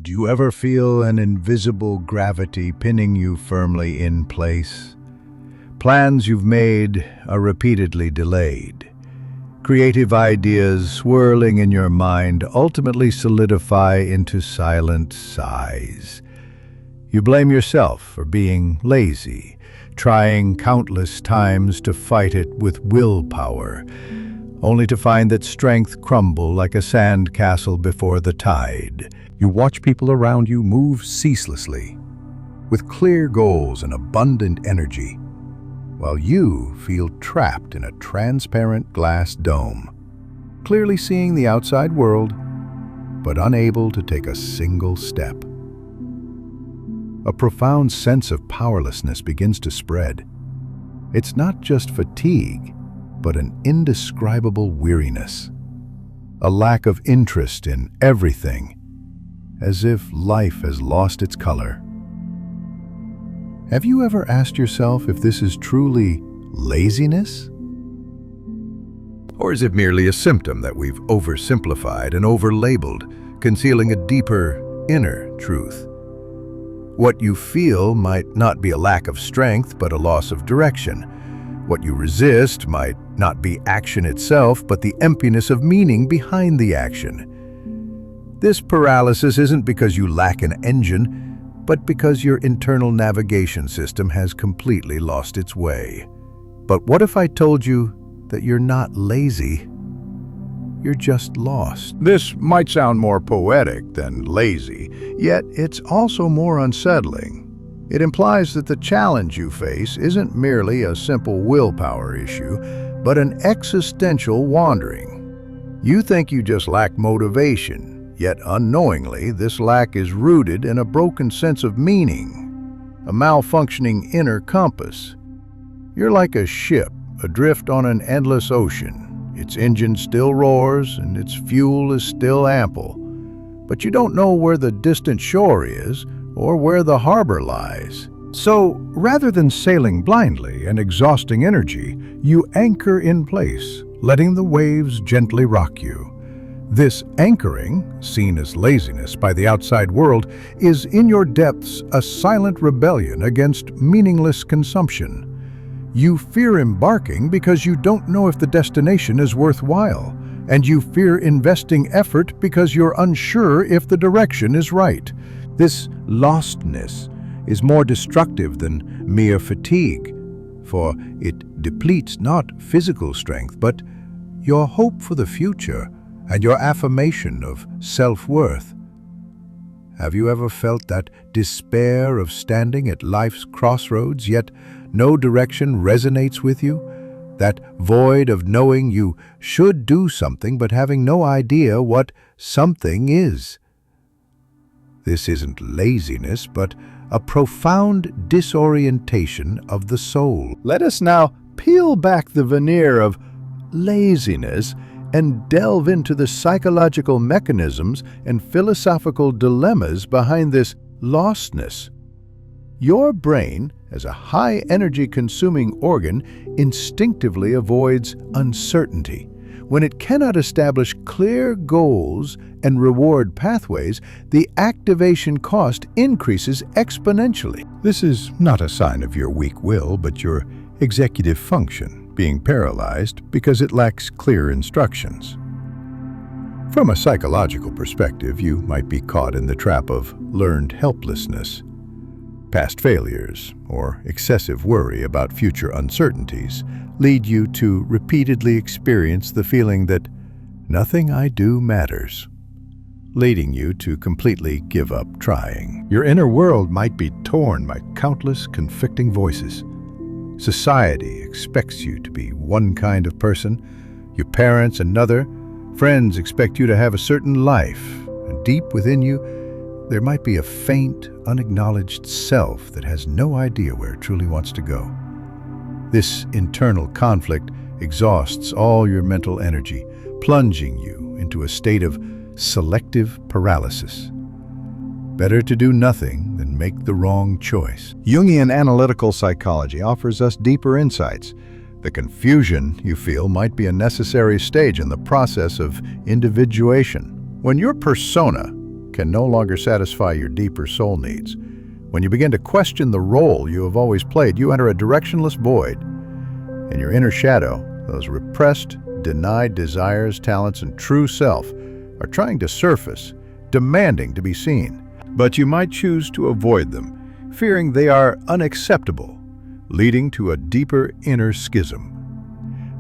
Do you ever feel an invisible gravity pinning you firmly in place? Plans you've made are repeatedly delayed. Creative ideas swirling in your mind ultimately solidify into silent sighs. You blame yourself for being lazy, trying countless times to fight it with willpower, only to find that strength crumble like a sand castle before the tide. You watch people around you move ceaselessly, with clear goals and abundant energy, while you feel trapped in a transparent glass dome, clearly seeing the outside world, but unable to take a single step. A profound sense of powerlessness begins to spread. It's not just fatigue, but an indescribable weariness, a lack of interest in everything, as if life has lost its color. Have you ever asked yourself if this is truly laziness? Or is it merely a symptom that we've oversimplified and overlabeled, concealing a deeper inner truth? What you feel might not be a lack of strength, but a loss of direction. What you resist might not be action itself, but the emptiness of meaning behind the action. This paralysis isn't because you lack an engine, but because your internal navigation system has completely lost its way. But what if I told you that you're not lazy? You're just lost. This might sound more poetic than lazy, yet it's also more unsettling. It implies that the challenge you face isn't merely a simple willpower issue, but an existential wandering. You think you just lack motivation, yet unknowingly this lack is rooted in a broken sense of meaning, a malfunctioning inner compass. You're like a ship adrift on an endless ocean. Its engine still roars and its fuel is still ample, but you don't know where the distant shore is or where the harbor lies. So, rather than sailing blindly and exhausting energy, you anchor in place, letting the waves gently rock you. This anchoring, seen as laziness by the outside world, is in your depths a silent rebellion against meaningless consumption. You fear embarking because you don't know if the destination is worthwhile, and you fear investing effort because you're unsure if the direction is right. This lostness is more destructive than mere fatigue, for it depletes not physical strength, but your hope for the future and your affirmation of self-worth. Have you ever felt that despair of standing at life's crossroads, yet no direction resonates with you? That void of knowing you should do something but having no idea what something is? This isn't laziness, but a profound disorientation of the soul. Let us now peel back the veneer of laziness and delve into the psychological mechanisms and philosophical dilemmas behind this lostness. Your brain, as a high-energy consuming organ, instinctively avoids uncertainty. When it cannot establish clear goals and reward pathways, the activation cost increases exponentially. This is not a sign of your weak will, but your executive function being paralyzed because it lacks clear instructions. From a psychological perspective, you might be caught in the trap of learned helplessness. Past failures or excessive worry about future uncertainties lead you to repeatedly experience the feeling that nothing I do matters, leading you to completely give up trying. Your inner world might be torn by countless conflicting voices. Society expects you to be one kind of person, your parents another, friends expect you to have a certain life, and deep within you, there might be a faint, unacknowledged self that has no idea where it truly wants to go. This internal conflict exhausts all your mental energy, plunging you into a state of selective paralysis. Better to do nothing than make the wrong choice. Jungian analytical psychology offers us deeper insights. The confusion you feel might be a necessary stage in the process of individuation. When your persona, can no longer satisfy your deeper soul needs. When you begin to question the role you have always played, you enter a directionless void. In your inner shadow, those repressed, denied desires, talents, and true self are trying to surface, demanding to be seen. But you might choose to avoid them, fearing they are unacceptable, leading to a deeper inner schism.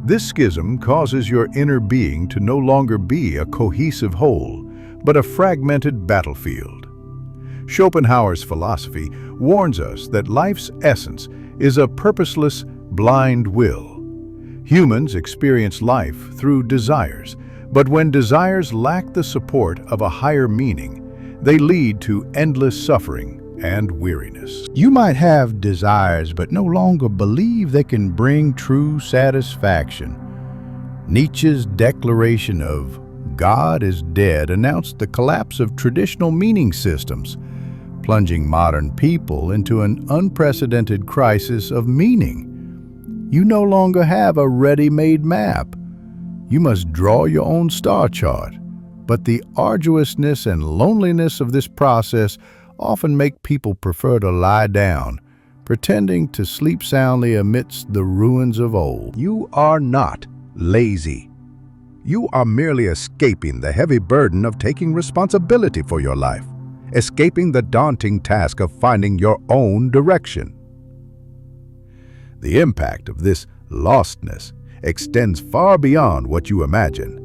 This schism causes your inner being to no longer be a cohesive whole, but a fragmented battlefield. Schopenhauer's philosophy warns us that life's essence is a purposeless, blind will. Humans experience life through desires, but when desires lack the support of a higher meaning, they lead to endless suffering and weariness. You might have desires but no longer believe they can bring true satisfaction. Nietzsche's declaration of "God is dead" announced the collapse of traditional meaning systems, plunging modern people into an unprecedented crisis of meaning. You no longer have a ready-made map. You must draw your own star chart. But the arduousness and loneliness of this process often make people prefer to lie down, pretending to sleep soundly amidst the ruins of old. You are not lazy. You are merely escaping the heavy burden of taking responsibility for your life, escaping the daunting task of finding your own direction. The impact of this lostness extends far beyond what you imagine.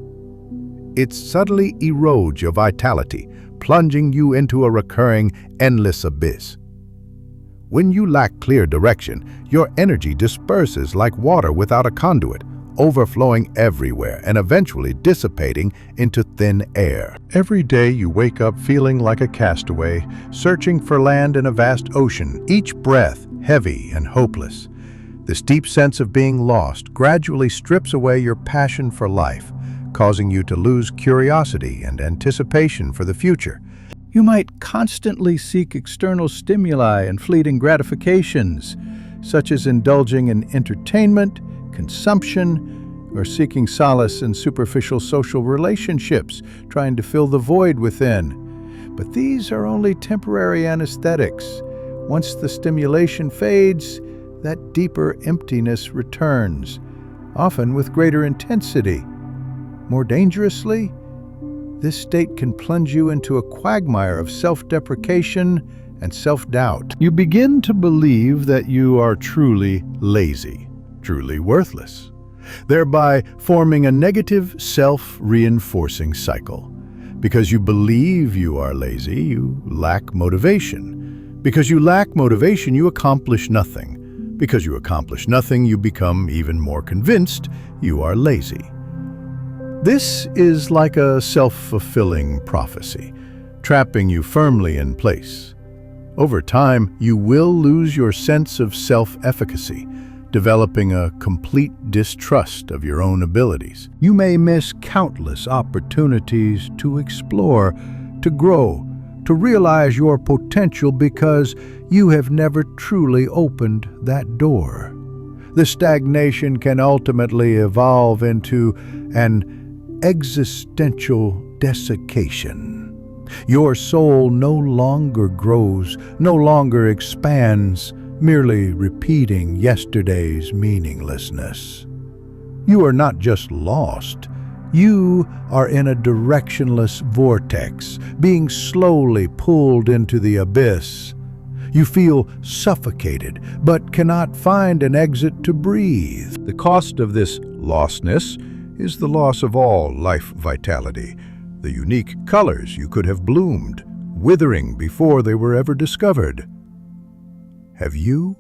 It subtly erodes your vitality, plunging you into a recurring, endless abyss. When you lack clear direction, your energy disperses like water without a conduit, overflowing everywhere and eventually dissipating into thin air. Every day you wake up feeling like a castaway, searching for land in a vast ocean, each breath heavy and hopeless. This deep sense of being lost gradually strips away your passion for life, causing you to lose curiosity and anticipation for the future. You might constantly seek external stimuli and fleeting gratifications, such as indulging in entertainment, consumption, or seeking solace in superficial social relationships, trying to fill the void within. But these are only temporary anesthetics. Once the stimulation fades, that deeper emptiness returns, often with greater intensity. More dangerously, this state can plunge you into a quagmire of self-deprecation and self-doubt. You begin to believe that you are truly lazy, truly worthless, thereby forming a negative self-reinforcing cycle. Because you believe you are lazy, you lack motivation. Because you lack motivation, you accomplish nothing. Because you accomplish nothing, you become even more convinced you are lazy. This is like a self-fulfilling prophecy, trapping you firmly in place. Over time, you will lose your sense of self-efficacy, developing a complete distrust of your own abilities. You may miss countless opportunities to explore, to grow, to realize your potential because you have never truly opened that door. The stagnation can ultimately evolve into an existential desiccation. Your soul no longer grows, no longer expands, merely repeating yesterday's meaninglessness. You are not just lost. You are in a directionless vortex, being slowly pulled into the abyss. You feel suffocated, but cannot find an exit to breathe. The cost of this lostness is the loss of all life vitality, the unique colors you could have bloomed, withering before they were ever discovered. Have you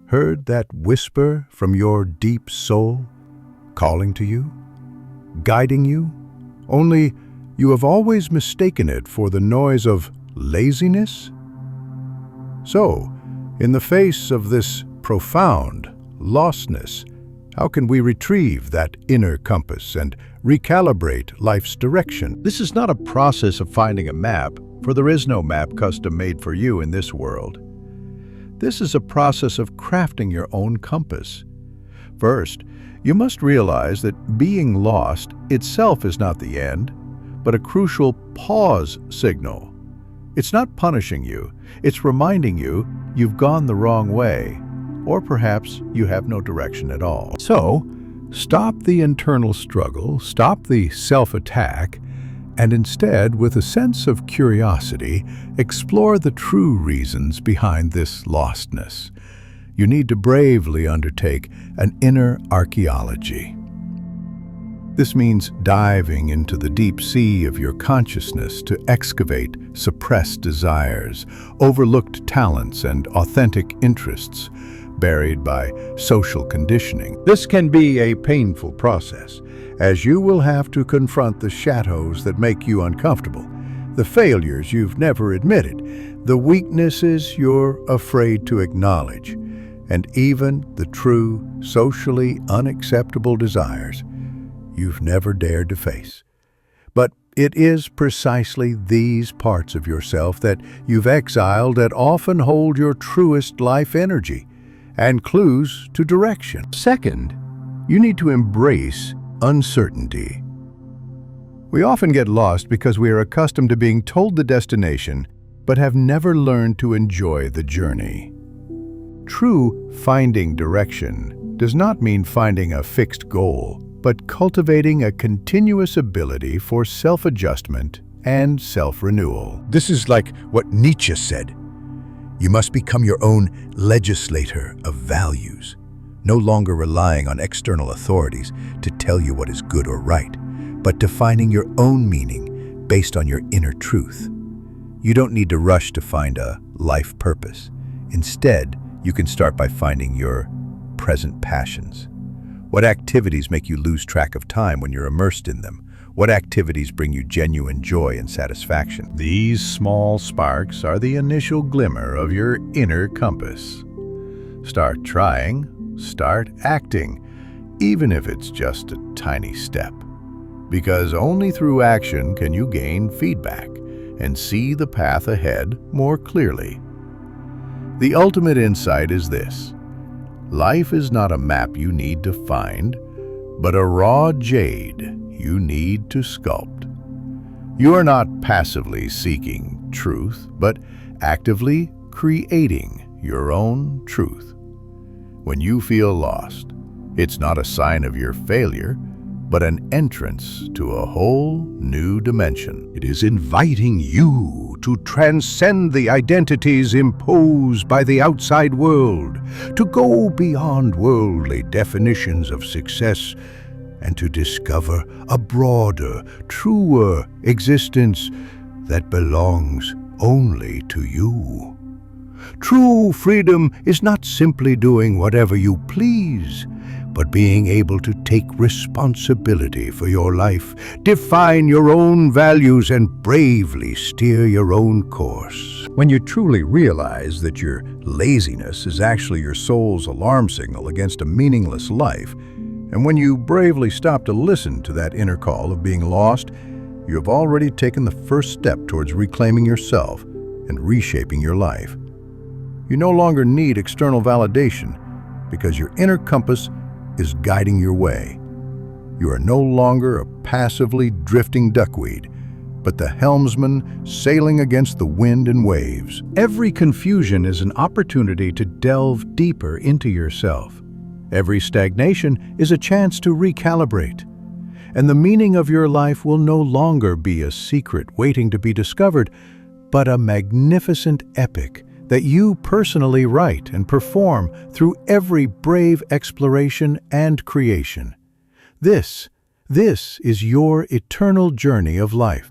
heard that whisper from your deep soul, calling to you, guiding you? Only you have always mistaken it for the noise of laziness? So, in the face of this profound lostness, how can we retrieve that inner compass and recalibrate life's direction? This is not a process of finding a map, for there is no map custom made for you in this world. This is a process of crafting your own compass. First, you must realize that being lost itself is not the end, but a crucial pause signal. It's not punishing you, it's reminding you you've gone the wrong way, or perhaps you have no direction at all. So, stop the internal struggle, stop the self-attack, and instead, with a sense of curiosity, explore the true reasons behind this lostness. You need to bravely undertake an inner archaeology. This means diving into the deep sea of your consciousness to excavate suppressed desires, overlooked talents, and authentic interests buried by social conditioning. This can be a painful process, as you will have to confront the shadows that make you uncomfortable, the failures you've never admitted, the weaknesses you're afraid to acknowledge, and even the true, socially unacceptable desires you've never dared to face. But it is precisely these parts of yourself that you've exiled that often hold your truest life energy and clues to direction. Second, you need to embrace uncertainty. We often get lost because we are accustomed to being told the destination, but have never learned to enjoy the journey. True finding direction does not mean finding a fixed goal, but cultivating a continuous ability for self-adjustment and self-renewal. This is like what Nietzsche said. You must become your own legislator of values, no longer relying on external authorities to tell you what is good or right, but defining your own meaning based on your inner truth. You don't need to rush to find a life purpose. Instead, you can start by finding your present passions. What activities make you lose track of time when you're immersed in them? What activities bring you genuine joy and satisfaction? These small sparks are the initial glimmer of your inner compass. Start trying, start acting, even if it's just a tiny step. Because only through action can you gain feedback and see the path ahead more clearly. The ultimate insight is this: life is not a map you need to find, but a raw jade you need to sculpt. You are not passively seeking truth, but actively creating your own truth. When you feel lost, it's not a sign of your failure, but an entrance to a whole new dimension. It is inviting you to transcend the identities imposed by the outside world, to go beyond worldly definitions of success, and to discover a broader, truer existence that belongs only to you. True freedom is not simply doing whatever you please, but being able to take responsibility for your life, define your own values, and bravely steer your own course. When you truly realize that your laziness is actually your soul's alarm signal against a meaningless life, and when you bravely stop to listen to that inner call of being lost, you have already taken the first step towards reclaiming yourself and reshaping your life. You no longer need external validation because your inner compass is guiding your way. You are no longer a passively drifting duckweed, but the helmsman sailing against the wind and waves. Every confusion is an opportunity to delve deeper into yourself. Every stagnation is a chance to recalibrate. And the meaning of your life will no longer be a secret waiting to be discovered, but a magnificent epic that you personally write and perform through every brave exploration and creation. This is your eternal journey of life.